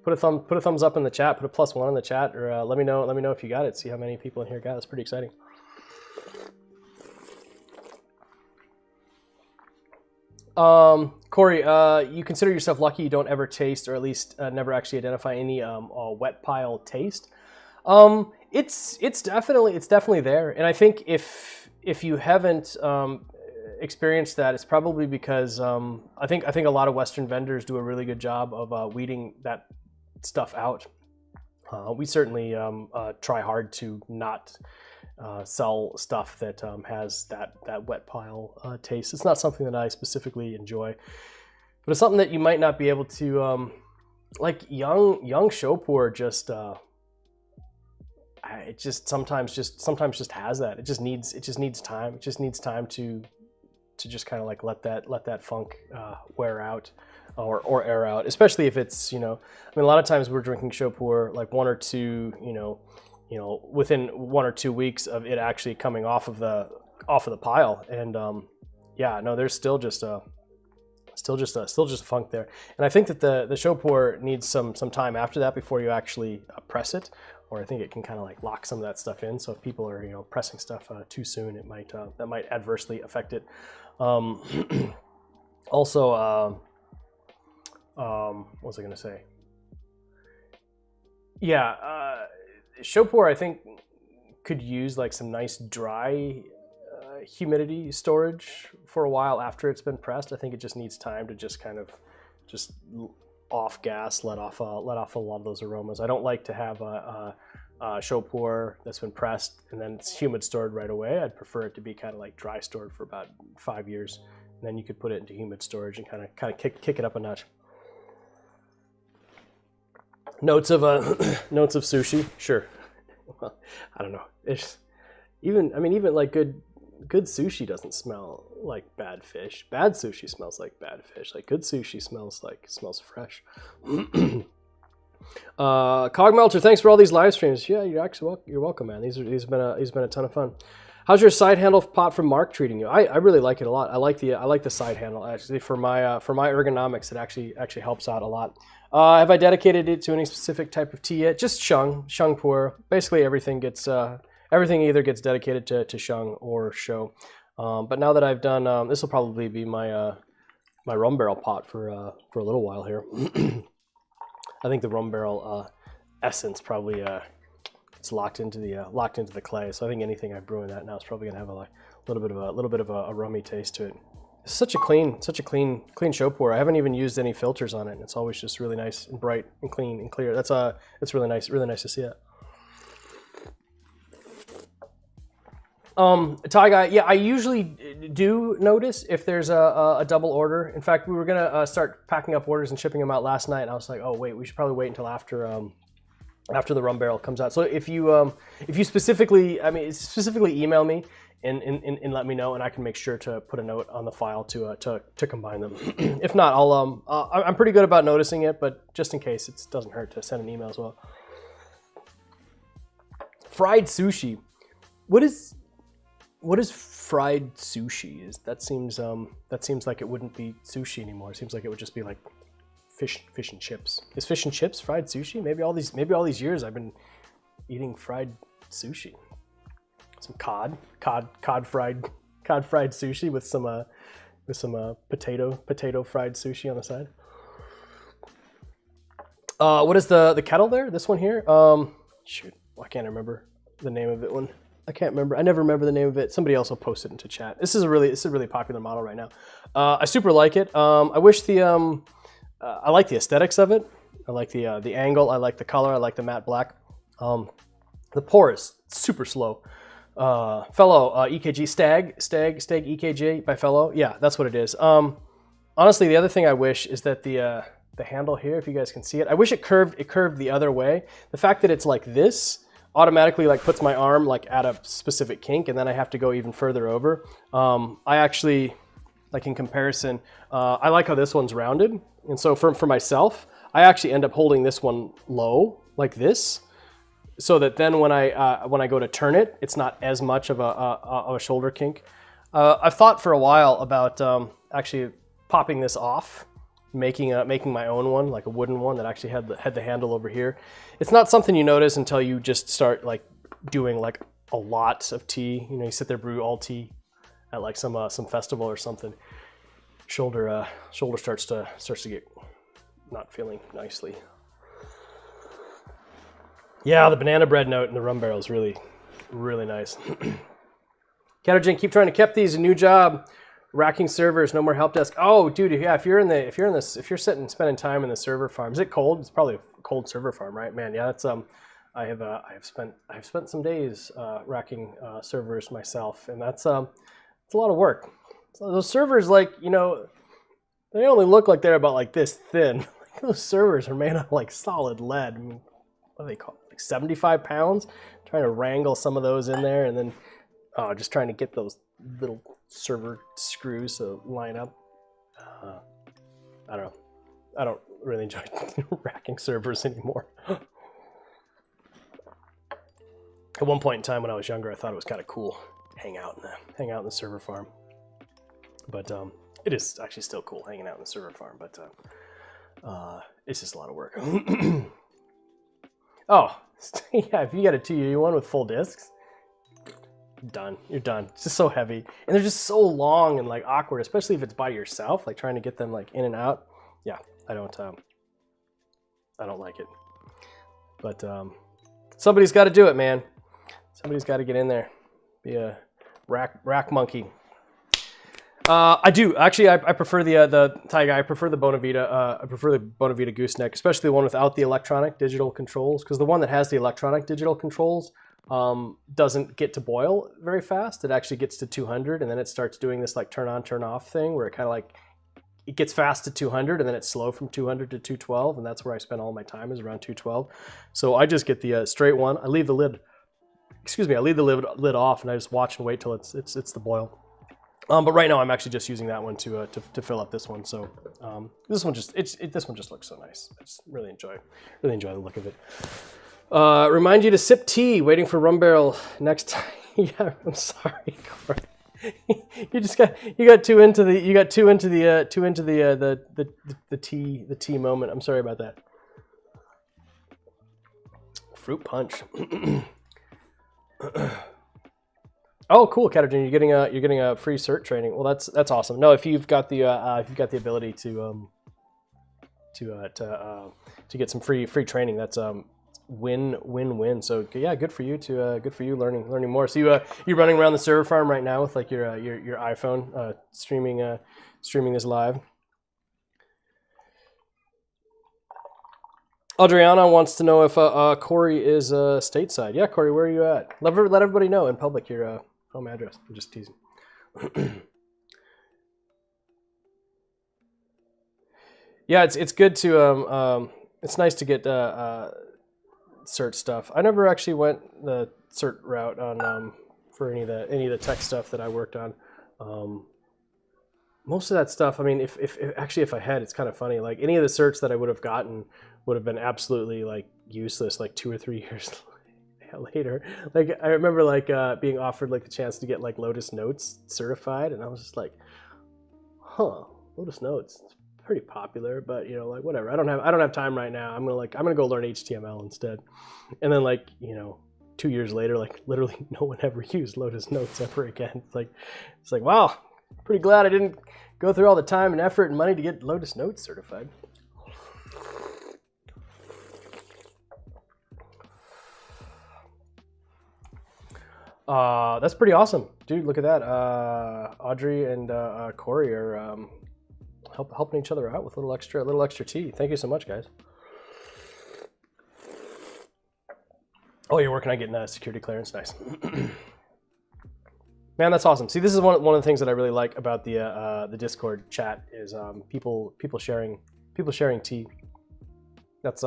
Speaker 1: put a thumbs up in the chat, put a +1 in the chat, or let me know if you got it. See how many people in here got it. It's pretty exciting. Corey, you consider yourself lucky you don't ever taste, or at least never actually identify any wet pile taste. It's definitely there, and I think if you haven't experienced that, it's probably because I think a lot of Western vendors do a really good job of weeding that stuff out. We certainly try hard to not sell stuff that has that wet pile taste. It's not something that I specifically enjoy, but it's something that you might not be able to like young show pu'er just it just sometimes just has that. It just needs time. It just needs time to just kind of like let that funk wear out or air out, especially if it's, I mean, a lot of times we're drinking show pu'er like 1 or 2, within 1 or 2 weeks of it actually coming off of the pile. And yeah, no, there's still just funk there. And I think that the show pu'er needs some time after that before you actually press it, or I think it can kind of like lock some of that stuff in. So if people are pressing stuff too soon, it might that might adversely affect it. Also, what was I going to say? Yeah, show pu'er I think could use like some nice dry humidity storage for a while after it's been pressed. I think it just needs time to just kind of just off gas, let off a lot of those aromas. I don't like to have a show pu'er that's been pressed and then it's humid stored right away. I'd prefer it to be kind of like dry stored for about 5 years, and then you could put it into humid storage and kind of kick it up a notch. Notes of sushi, sure. Well, I don't know. It's even like good sushi doesn't smell like bad fish. Bad sushi smells like bad fish. Like good sushi smells fresh. Cog Melter, thanks for all these live streams. Yeah, you're welcome, man. These have been a ton of fun. How's your side handle pot from Mark treating you? I really like it a lot. I like the side handle actually for my ergonomics. It actually helps out a lot. Have I dedicated it to any specific type of tea yet? Just shung pu'er. Basically everything either gets dedicated to shung or show. But now that I've done, this will probably be my rum barrel pot for a little while here. I think the rum barrel essence probably it's locked into the clay. So I think anything I brew in that now is probably gonna have a little bit of a rummy taste to it. It's such a clean show pu'er. I haven't even used any filters on it. And it's always just really nice and bright and clean and clear. It's really nice to see it. Tie guy, yeah, I usually do notice if there's a double order. In fact, we were gonna start packing up orders and shipping them out last night, and I was like, oh wait, we should probably wait until after the rum barrel comes out. So if you specifically, specifically email me and let me know, and I can make sure to put a note on the file to combine them. If not, I'm pretty good about noticing it, but just in case, it doesn't hurt to send an email as well. Fried sushi. What is fried sushi? That seems like it wouldn't be sushi anymore. It seems like it would just be like fish and chips. Is fish and chips fried sushi? Maybe all these years I've been eating fried sushi. Some cod fried sushi with some potato fried sushi on the side. What is the kettle there? This one here? Shoot, I can't remember the name of it. I can't remember. I never remember the name of it. Somebody else will post it into chat. This is a really popular model right now. I super like it. I wish I like the aesthetics of it. I like the angle. I like the color. I like the matte black. The pour is super slow. Fellow EKG Stag EKG by Fellow. Yeah, that's what it is. Honestly, the other thing I wish is that the handle here, if you guys can see it, I wish it curved the other way. The fact that it's like this automatically like puts my arm like at a specific kink, and then I have to go even further over. I actually, like in comparison, I like how this one's rounded, and so for myself, I actually end up holding this one low like this, so that then when I go to turn it, it's not as much of a shoulder kink. I've thought for a while about actually popping this off, making my own one, like a wooden one that actually had the handle over here. It's not something you notice until you just start like doing like a lot of tea. You know, you sit there, brew all tea at like some festival or something. Shoulder starts to get not feeling nicely. Yeah, the banana bread note in the rum barrel is really, really nice. Ketogen, keep trying to keep these. A new job. Racking servers, no more help desk. Oh, dude, yeah. If you're sitting and spending time in the server farm, is it cold? It's probably a cold server farm, right, man? Yeah, that's I have spent some days racking servers myself, and it's a lot of work. So those servers, like, you know, they only look like they're about like this thin. Those servers are made of like solid lead. I mean, what do they call it? Like 75 pounds. Trying to wrangle some of those in there, and then just trying to get those little server screws to line up. I don't know. I don't really enjoy racking servers anymore. At one point in time when I was younger, I thought it was kind of cool hang out in the server farm. But it is actually still cool hanging out in the server farm, but it's just a lot of work. Oh, yeah, if you got a 2U1 with full discs, you're done. It's just so heavy, and they're just so long and like awkward, especially if it's by yourself, like trying to get them like in and out. Yeah, I don't like it, but somebody's got to do it, man. Somebody's got to get in there, be a rack monkey. I do actually. I prefer the Tiger. I prefer the Bonavita. I prefer the Bonavita gooseneck, especially the one without the electronic digital controls, because the one that has the electronic digital controls doesn't get to boil very fast. It actually gets to 200, and then it starts doing this like turn on, turn off thing, where it kind of like it gets fast to 200, and then it's slow from 200 to 212, and that's where I spend all my time, is around 212. So I just get the straight one. I leave the lid. Excuse me. I leave the lid off, and I just watch and wait till it's the boil. But right now I'm actually just using that one to fill up this one. So this one just looks so nice. I just really enjoy the look of it. Remind you to sip tea. Waiting for rum barrel next time. Yeah, I'm sorry, Corey. you got too into the tea moment. I'm sorry about that. Fruit punch. Oh, cool, Ketogen. You're getting a free cert training. Well, that's awesome. No, if you've got the ability to get some free training, that's win. So yeah, good for you learning more. So you running around the server farm right now with like your iPhone streaming this live. Adriana wants to know if Corey is stateside. Yeah, Corey, where are you at? Let everybody know in public you're home address. I'm just teasing. Yeah, it's good to it's nice to get cert stuff. I never actually went the cert route on for any of the tech stuff that I worked on. Most of that stuff, I mean, if I had, it's kind of funny. Like any of the certs that I would have gotten would have been absolutely like useless, like 2 or 3 years later. Like I remember like being offered like the chance to get like Lotus Notes certified, and I was just like, huh, Lotus Notes, it's pretty popular, but you know, like whatever. I don't have time right now. I'm gonna go learn HTML instead. And then like, you know, 2 years later, like literally no one ever used Lotus Notes ever again. It's like wow, pretty glad I didn't go through all the time and effort and money to get Lotus Notes certified. That's pretty awesome, dude. Look at that. Audrey and Corey are helping each other out with a little extra tea. Thank you so much, guys. Oh, you're working on getting a security clearance. Nice. Man, that's awesome. See, this is one of the things that I really like about the Discord chat is people sharing tea. That's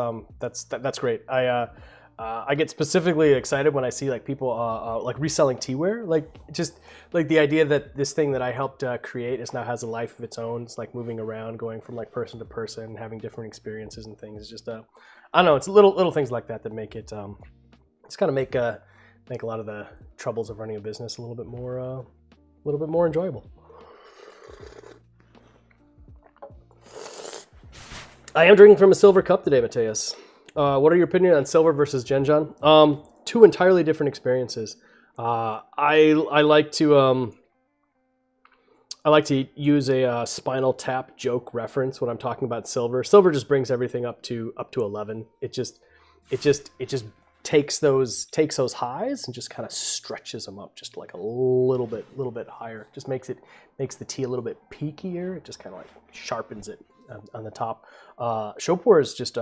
Speaker 1: great. I get specifically excited when I see like people like reselling teaware, like just like the idea that this thing that I helped create is now has a life of its own. It's like moving around, going from like person to person, having different experiences and things. It's just I don't know. It's little things like that that make it it's kind of make a lot of the troubles of running a business a little bit more enjoyable. I am drinking from a silver cup today, Mateus. What are your opinions on silver versus Genjon? Two entirely different experiences. I like to use a Spinal Tap joke reference when I'm talking about silver. Silver just brings everything up to 11. It just takes those highs and just kind of stretches them up just like a little bit higher. Just makes the tea a little bit peakier. It just kind of like sharpens it on the top. Pu-erh is just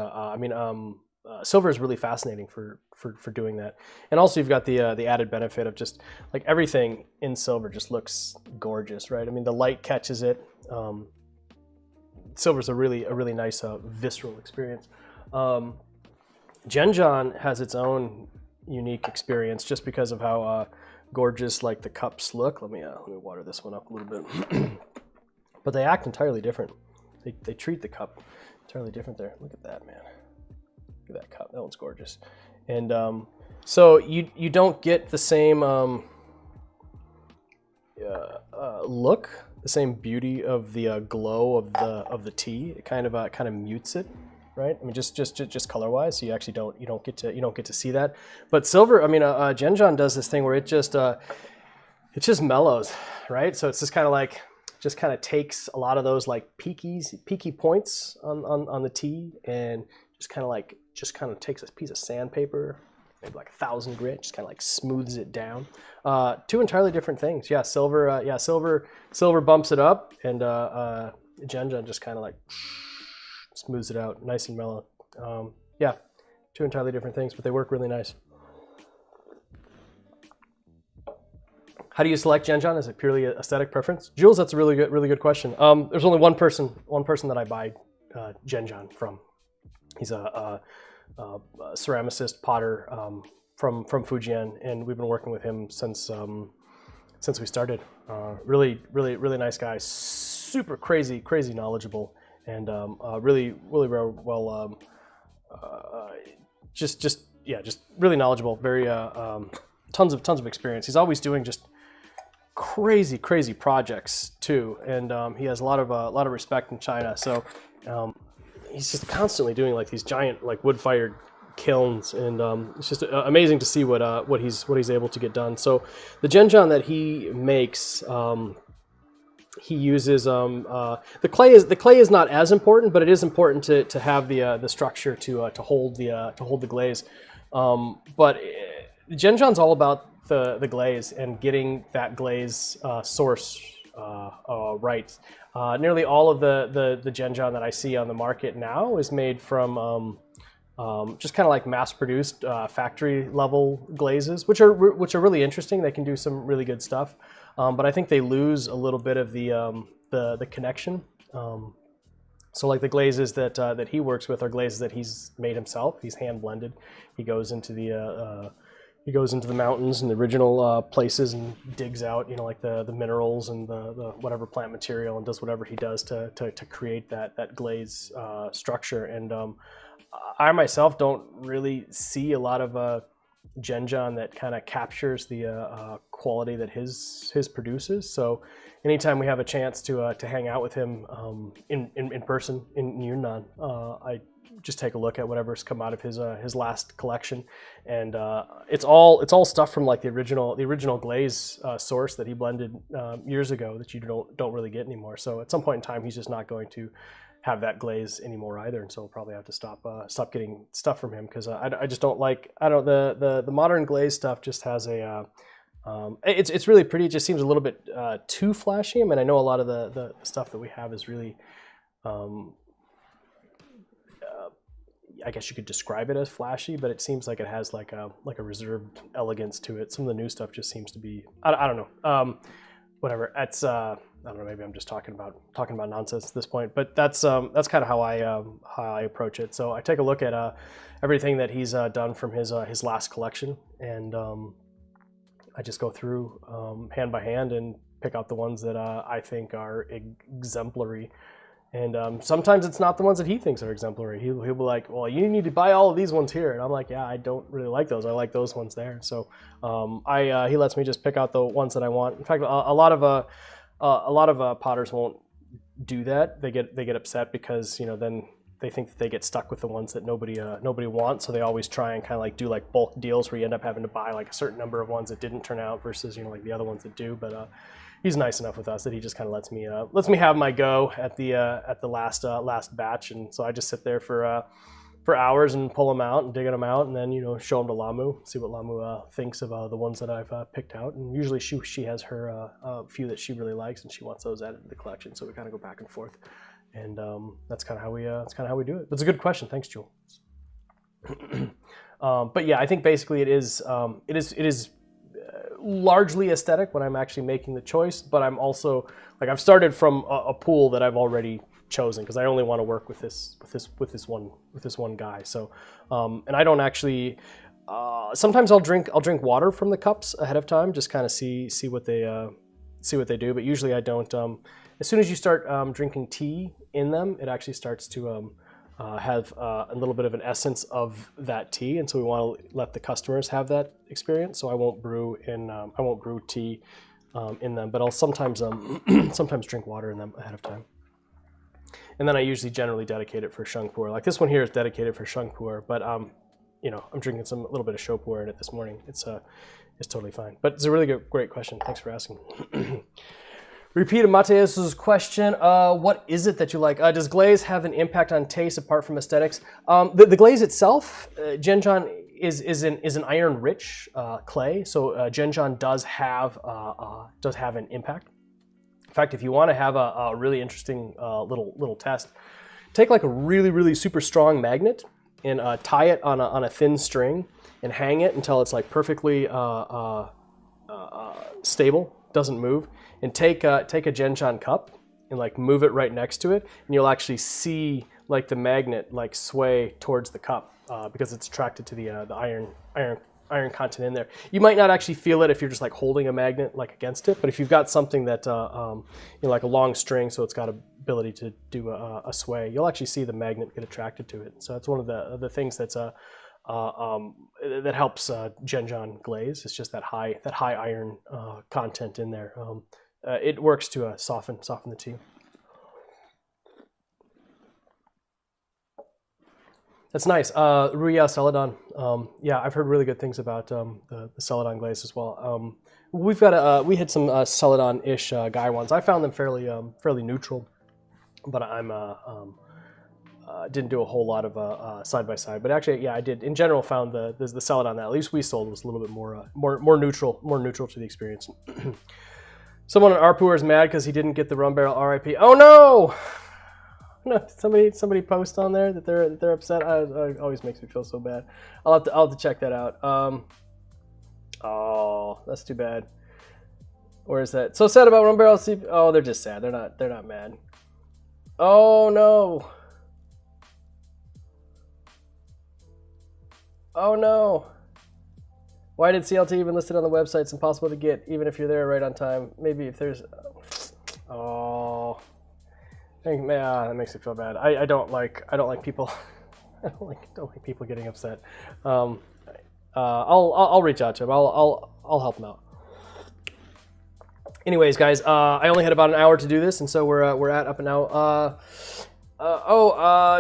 Speaker 1: silver is really fascinating for doing that. And also you've got the added benefit of just like everything in silver just looks gorgeous, right? I mean, the light catches it. Silver's a really nice visceral experience. Genjon has its own unique experience just because of how gorgeous like the cups look. Let me water this one up a little bit. But they act entirely different. They treat the cup entirely different there. Look at that, man. Look at that cup. That one's gorgeous. And so you don't get the same look, the same beauty of the glow of the tea. It kind of mutes it. Right? I mean, just color-wise, so you actually don't get to see that. But silver, I mean, Genjon does this thing where it just mellows, right? So it's just kind of takes a lot of those like peaky points on the tea and just kind of takes a piece of sandpaper, maybe like 1,000 grit, just kind of like smooths it down. Two entirely different things. Yeah, silver bumps it up, and Genjon just kind of like smooths it out, nice and mellow. Yeah, two entirely different things, but they work really nice. How do you select Genjon? Is it purely aesthetic preference? Jules, that's a really good question. There's only one person that I buy Genjon from. He's a ceramicist potter from Fujian, and we've been working with him since we started. Really nice guy, super crazy knowledgeable. And really well, just really knowledgeable. Very tons of experience. He's always doing just crazy projects too, and he has a lot of respect in China. So he's just constantly doing like these giant like wood-fired kilns, and it's just amazing to see what he's able to get done. So the Genjon that he makes. He uses the clay is not as important, but it is important to have the structure to hold the glaze. But Genjon's all about the glaze and getting that glaze source right. Nearly all of the Genjon that I see on the market now is made from just kind of like mass-produced factory-level glazes, which are really interesting. They can do some really good stuff, but I think they lose a little bit of the connection. So like the glazes that he works with are glazes that he's made himself. He's hand blended. He goes into the mountains and the original places and digs out, like the minerals and the whatever plant material, and does whatever he does to create that glaze structure. And I myself don't really see a lot of Genjon that kind of captures the quality that his produces. So anytime we have a chance to hang out with him in person in Yunnan, I just take a look at whatever's come out of his last collection, and it's all stuff from like the original glaze source that he blended years ago that you don't really get anymore. So at some point in time, he's just not going to have that glaze anymore either, and so we'll probably have to stop getting stuff from him, because I just don't like the modern glaze stuff. Just has a it's really pretty. It just seems a little bit too flashy. I mean, I know a lot of the stuff that we have is really I guess you could describe it as flashy, but it seems like it has like a reserved elegance to it. Some of the new stuff just seems to be I don't know. Whatever. It's I don't know. Maybe I'm just talking about nonsense at this point, but that's kind of how I approach it. So I take a look at everything that he's done from his last collection, and I just go through hand by hand and pick out the ones that I think are exemplary. And sometimes it's not the ones that he thinks are exemplary. He'll be like, well, you need to buy all of these ones here. And I'm like, yeah, I don't really like those. I like those ones there. So he lets me just pick out the ones that I want. In fact, a lot of potters won't do that. They get upset because then they think that they get stuck with the ones that nobody wants. So they always try and kind of like do like bulk deals where you end up having to buy like a certain number of ones that didn't turn out versus like the other ones that do. But he's nice enough with us that he just kind of lets me have my go at the last batch, and so I just sit there for hours and pull them out and digging them out, and then show them to Lamu, see what Lamu thinks of the ones that I've picked out. And usually she has her few that she really likes, and she wants those added to the collection. So we kind of go back and forth, and that's kind of how we do it. But it's a good question. Thanks, Jewel. But yeah, I think basically it is largely aesthetic when I'm actually making the choice, but I'm also like, I've started from a pool that I've already chosen, because I only want to work with this one guy. So and I don't actually sometimes I'll drink water from the cups ahead of time, just kind of see what they do, but usually I don't. As soon as you start drinking tea in them, it actually starts to have a little bit of an essence of that tea, and so we want to let the customers have that experience. So I won't brew tea in them, but I'll sometimes drink water in them ahead of time. And then I usually generally dedicate it for sheng pu'er. Like this one here is dedicated for sheng pu'er, but I'm drinking a little bit of shou pu'er in it this morning. It's totally fine. But it's a really great question. Thanks for asking. Repeat of Mateus's question, what is it that you like? Does glaze have an impact on taste apart from aesthetics? The glaze itself, Genjon is an iron-rich clay, so Genjon does have an impact. In fact, if you want to have a really interesting little test, take like a really super strong magnet and tie it on a thin string and hang it until it's like perfectly stable, doesn't move. And take a Genjon cup and like move it right next to it, and you'll actually see like the magnet like sway towards the cup because it's attracted to the iron content in there. You might not actually feel it if you're just like holding a magnet like against it, but if you've got something that like a long string, so it's got ability to do a sway, you'll actually see the magnet get attracted to it. So that's one of the things that's that helps Genjon glaze. It's just that high iron content in there. It works to soften the tea. That's nice. Ruya Celadon. Yeah, I've heard really good things about the Celadon glaze as well. We've got we had some Celadon-ish guy ones. I found them fairly neutral, but I'm didn't do a whole lot of side by side. But actually, yeah, I did. In general, found the Celadon that at least we sold was a little bit more neutral to the experience. Someone on our pu-erh is mad because he didn't get the rum barrel RIP. Oh no! No, somebody post on there that they're upset. It always makes me feel so bad. I'll have to check that out. Oh, that's too bad. Where is that? So sad about Rum Barrel. Oh, they're just sad. They're not mad. Oh no. Oh no. Why did CLT even listed on the website? It's impossible to get, even if you're there right on time. Maybe if there's. Oh. Man, that makes me feel bad. I don't like people. I don't like people getting upset. I'll reach out to him. I'll help him out. Anyways, guys, I only had about an hour to do this, and so we're at up and now.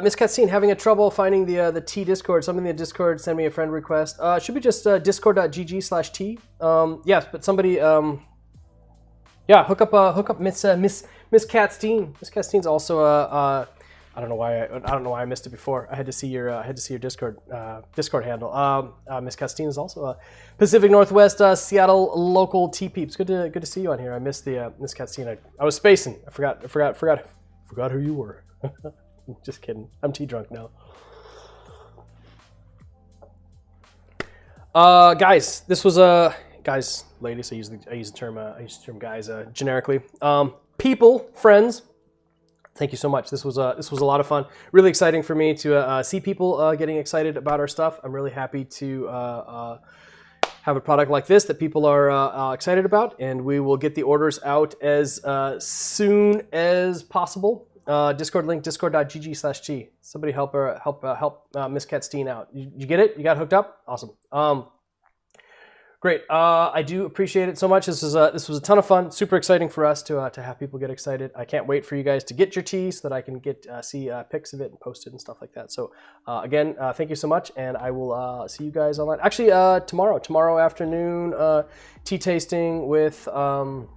Speaker 1: Miss Katsine having a trouble finding the T Discord. Somebody in the Discord send me a friend request. Should be just discord.gg/T. Yes, but somebody hook up Miss Katstein. Miss Katstein's also I don't know why I missed it before. I had to see your Discord handle. Miss Katstein is also a Pacific Northwest Seattle local T peeps. Good to see you on here. I missed the Miss Katstein. I was spacing. I forgot who you were. Just kidding. I'm tea drunk now. Guys, this was guys, ladies. I use the term guys generically. People, friends. Thank you so much. This was a lot of fun. Really exciting for me to see people getting excited about our stuff. I'm really happy to have a product like this that people are excited about, and we will get the orders out as soon as possible. Discord link, discord.gg/T. Somebody help Miss Katstein out. You get it? You got hooked up? Awesome. Great. I do appreciate it so much. This was a ton of fun. Super exciting for us to have people get excited. I can't wait for you guys to get your tea so that I can see pics of it and post it and stuff like that. So again, thank you so much, and I will see you guys online. Actually, tomorrow afternoon, tea tasting with Oolong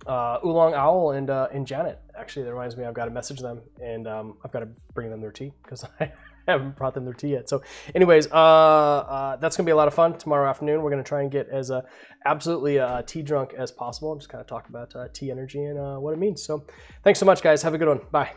Speaker 1: Owl and Janet. Actually, that reminds me, I've got to message them, and I've got to bring them their tea because I haven't brought them their tea yet. So anyways, that's gonna be a lot of fun tomorrow afternoon. We're gonna try and get as absolutely tea drunk as possible and just kind of talk about tea energy and what it means. So thanks so much, guys. Have a good one. Bye.